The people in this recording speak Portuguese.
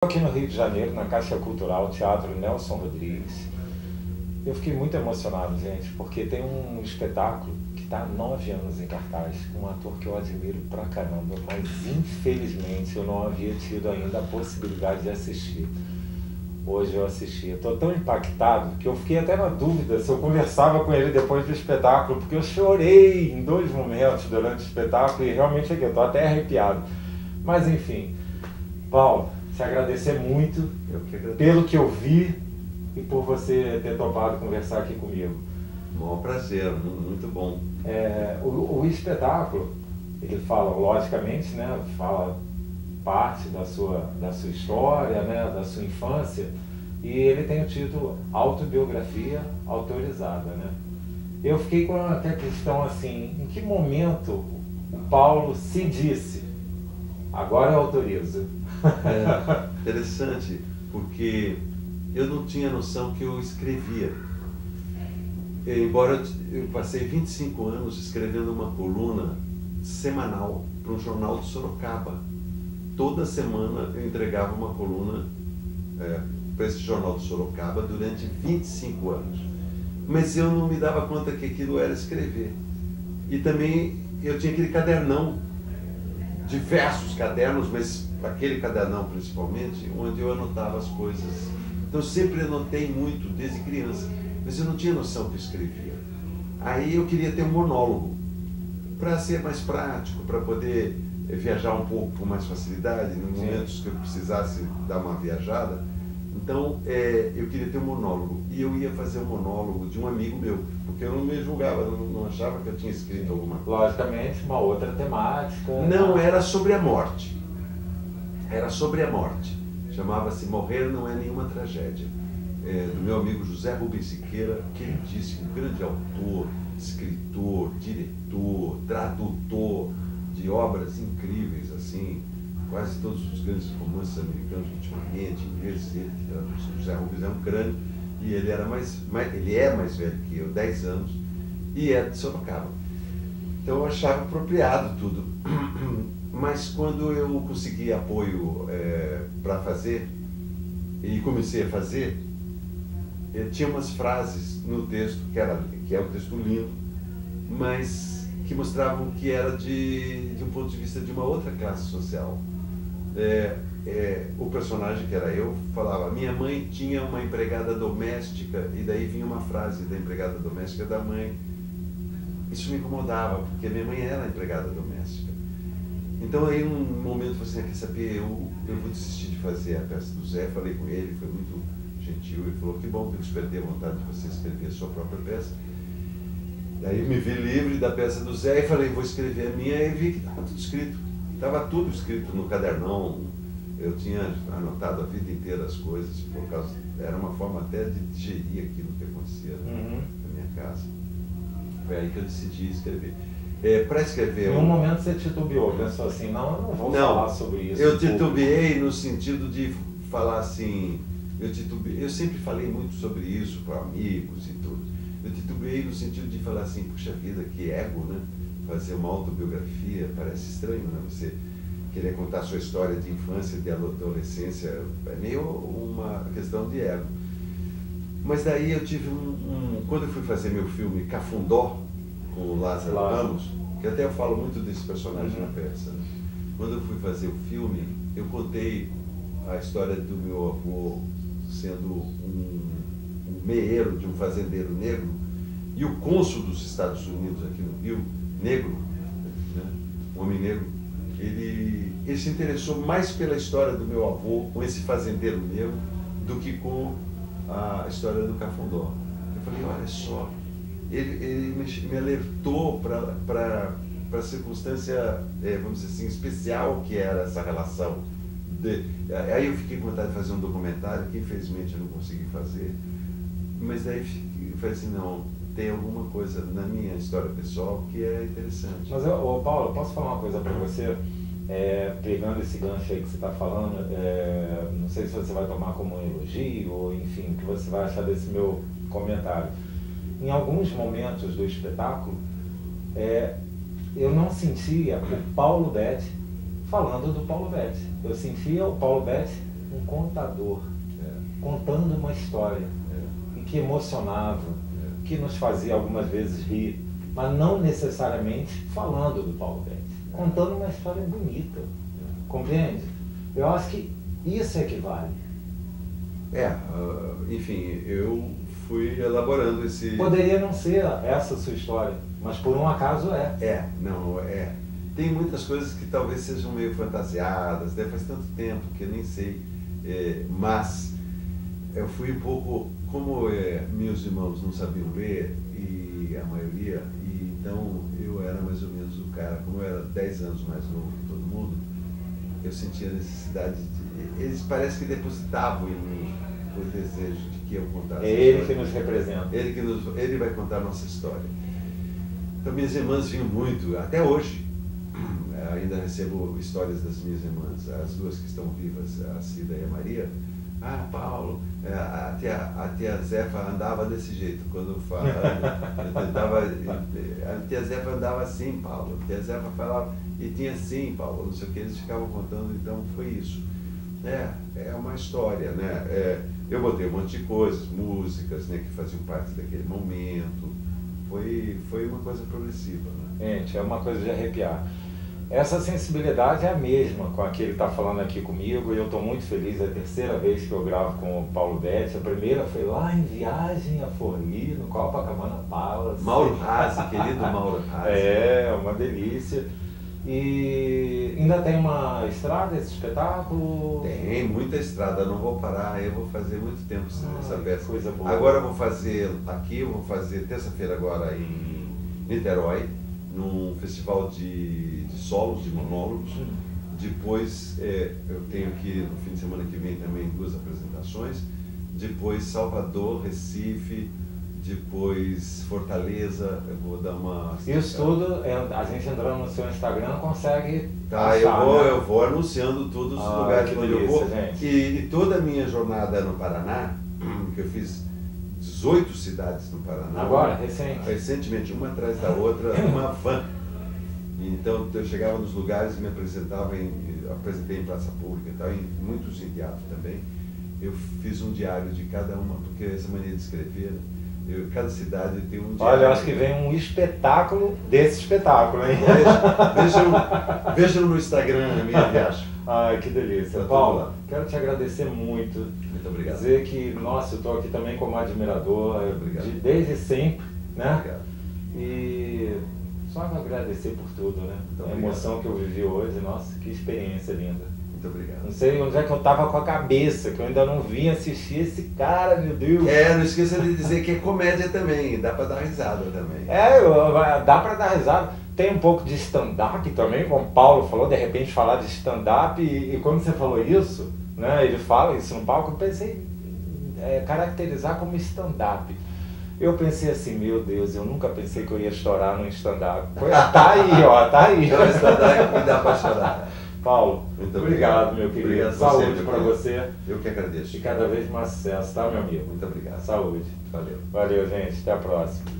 Aqui no Rio de Janeiro, na Caixa Cultural, Teatro Nelson Rodrigues. Eu fiquei muito emocionado, gente, porque tem um espetáculo que está há 9 anos em cartaz, com um ator que eu admiro pra caramba, mas infelizmente eu não havia tido ainda a possibilidade de assistir. Hoje eu assisti. Estou tão impactado que eu fiquei até na dúvida se eu conversava com ele depois do espetáculo, porque eu chorei em 2 momentos durante o espetáculo e realmente aqui eu estou até arrepiado. Mas enfim, Paulo, te agradecer muito pelo que eu vi e por você ter topado conversar aqui comigo. Bom prazer, muito bom. O espetáculo, ele fala, logicamente, né, fala parte da sua história, né, da sua infância, e ele tem o título Autobiografia Autorizada, né? Eu fiquei com a questão assim, em que momento o Paulo se disse, agora eu autorizo? Interessante, porque eu não tinha noção que eu escrevia. Embora eu passei 25 anos escrevendo uma coluna semanal para um jornal de Sorocaba. Toda semana eu entregava uma coluna para esse jornal de Sorocaba durante 25 anos. Mas eu não me dava conta que aquilo era escrever. E também eu tinha aquele cadernão, diversos cadernos, mas aquele cadernão principalmente, onde eu anotava as coisas. Então eu sempre anotei muito, desde criança, mas eu não tinha noção que eu escrevia. Aí eu queria ter um monólogo, para ser mais prático, para poder viajar um pouco com mais facilidade, nos momentos que eu precisasse dar uma viajada. Então eu queria ter um monólogo, e eu ia fazer um monólogo de um amigo meu, porque eu não me julgava, não achava que eu tinha escrito alguma coisa. Logicamente, uma outra temática. Não, era sobre a morte. Era sobre a morte. Chamava-se Morrer Não É Nenhuma Tragédia. Do meu amigo José Rubens Siqueira, queridíssimo, grande autor, escritor, diretor, tradutor de obras incríveis, assim, quase todos os grandes romances americanos ultimamente, ingleses. José Rubens é um crânio, e ele é mais velho que eu, 10 anos, e é de Sorocaba. Então eu achava apropriado tudo. Mas quando eu consegui apoio para fazer, e comecei a fazer, tinha umas frases no texto, que é um texto lindo, mas que mostravam que era de um ponto de vista de uma outra classe social. O personagem, que era eu, falava: minha mãe tinha uma empregada doméstica, e daí vinha uma frase da empregada doméstica da mãe. Isso me incomodava, porque minha mãe era empregada doméstica. Então aí num momento eu falei assim, quer saber, eu vou desistir de fazer a peça do Zé. Falei com ele, foi muito gentil, ele falou: que bom que eu despertei a vontade de você escrever a sua própria peça. Daí me vi livre da peça do Zé e falei, vou escrever a minha, e vi que estava tudo escrito. Estava tudo escrito no cadernão, eu tinha anotado a vida inteira as coisas, era uma forma até de digerir aquilo que acontecia na minha casa. Foi aí que eu decidi escrever. Para escrever... Em um momento você titubeou, pensou assim, não, eu não vou falar sobre isso. Eu titubeei no sentido de falar assim, eu sempre falei muito sobre isso para amigos e tudo. Eu titubeei no sentido de falar assim, puxa vida, que ego, né? Fazer uma autobiografia, parece estranho, né? Você querer contar a sua história de infância, de adolescência, é meio uma questão de ego. Mas daí eu tive quando eu fui fazer meu filme Cafundó, com o Lázaro Ramos, que até eu falo muito desse personagem na peça, né? Quando eu fui fazer o filme, eu contei a história do meu avô sendo um meeiro de um fazendeiro negro, e o cônsul dos Estados Unidos aqui no Rio, negro, né, um homem negro, ele se interessou mais pela história do meu avô com esse fazendeiro negro do que com a história do Cafundó. Eu falei, olha só, ele me alertou para a circunstância, vamos dizer assim, especial que era essa relação. Aí eu fiquei com vontade de fazer um documentário, que infelizmente eu não consegui fazer, mas daí eu falei assim, não, tem alguma coisa na minha história pessoal que é interessante. Mas, Paulo, posso falar uma coisa para você? Pegando esse gancho aí que você está falando, não sei se você vai tomar como um elogio, ou enfim, o que você vai achar desse meu comentário. Em alguns momentos do espetáculo, eu não sentia o Paulo Betti falando do Paulo Betti. Eu sentia o Paulo Betti um contador, contando uma história, e que emocionava, que nos fazia algumas vezes rir, mas não necessariamente falando do Paulo Betti, contando uma história bonita, compreende? Eu acho que isso é que vale. Enfim, eu fui elaborando esse... Poderia não ser essa a sua história, mas por um acaso Tem muitas coisas que talvez sejam meio fantasiadas, faz tanto tempo que eu nem sei, mas eu fui um pouco... Como meus irmãos não sabiam ler, e a maioria, e então eu era mais ou menos o cara, como eu era 10 anos mais novo que todo mundo, eu sentia a necessidade de... Eles parece que depositavam em mim o desejo de que eu contasse. É ele que nos representa. Ele vai contar a nossa história. Então minhas irmãs vinham muito, até hoje, ainda recebo histórias das minhas irmãs, as duas que estão vivas, a Cida e a Maria. Paulo, a tia Zefa andava desse jeito, quando eu falo, eu tentava, a tia Zefa andava assim, Paulo, a tia Zefa falava, e tinha assim, Paulo, não sei o que, eles ficavam contando, então foi isso. É uma história, né? Eu botei um monte de coisas, músicas, né, que faziam parte daquele momento, foi uma coisa progressiva, né? Gente, é uma coisa de arrepiar. Essa sensibilidade é a mesma com a que ele está falando aqui comigo, e eu estou muito feliz, é a terceira vez que eu gravo com o Paulo Betti. A primeira foi lá em Viagem a Forli, no Copacabana Palace. Mauro Razzi, querido Mauro Razzi. Uma delícia. E ainda tem uma estrada esse espetáculo? Tem muita estrada, não vou parar, eu vou fazer muito tempo nessa peça. Coisa boa. Agora eu vou fazer aqui, eu vou fazer terça-feira agora em Niterói, num festival de solos, de monólogos. Depois eu tenho aqui no fim de semana que vem também 2 apresentações. Depois Salvador, Recife, depois Fortaleza, eu vou dar uma... Isso tudo, a gente entrando no seu Instagram consegue... eu vou anunciando todos os lugares onde eu vou. Gente. E toda a minha jornada no Paraná, que eu fiz 18 cidades no Paraná. Agora, recentemente, uma atrás da outra, uma van. Então eu chegava nos lugares e me apresentava, apresentei em praça pública e tal, em muitos em teatro também. Eu fiz um diário de cada uma, porque essa mania de escrever, cada cidade tem um diário. Olha, eu acho que vem um espetáculo desse espetáculo, hein? Vejam no Instagram a minha viagem. Ai, que delícia. Paulo, quero te agradecer muito. Muito obrigado. Dizer que, nossa, eu estou aqui também como admirador, desde sempre, né? Obrigado. E só agradecer por tudo, né? A emoção que eu vivi hoje, nossa, que experiência linda. Muito obrigado. Não sei onde é que eu estava com a cabeça, que eu ainda não vim assistir esse cara, meu Deus. Não esqueça de dizer que é comédia também, dá para dar risada também. Dá para dar risada. Tem um pouco de stand-up também, como o Paulo falou, de repente falar de stand-up, e quando você falou isso, né, ele fala isso no palco, eu pensei caracterizar como stand-up. Eu pensei assim, meu Deus, eu nunca pensei que eu ia estourar no stand-up. Tá aí, ó, tá aí. O stand-up me dá para chorar. Paulo, muito obrigado, meu querido. Obrigado. Saúde para você. Eu que agradeço. E cada vez mais sucesso, tá, meu amigo? Muito obrigado. Saúde. Valeu. Valeu, gente. Até a próxima.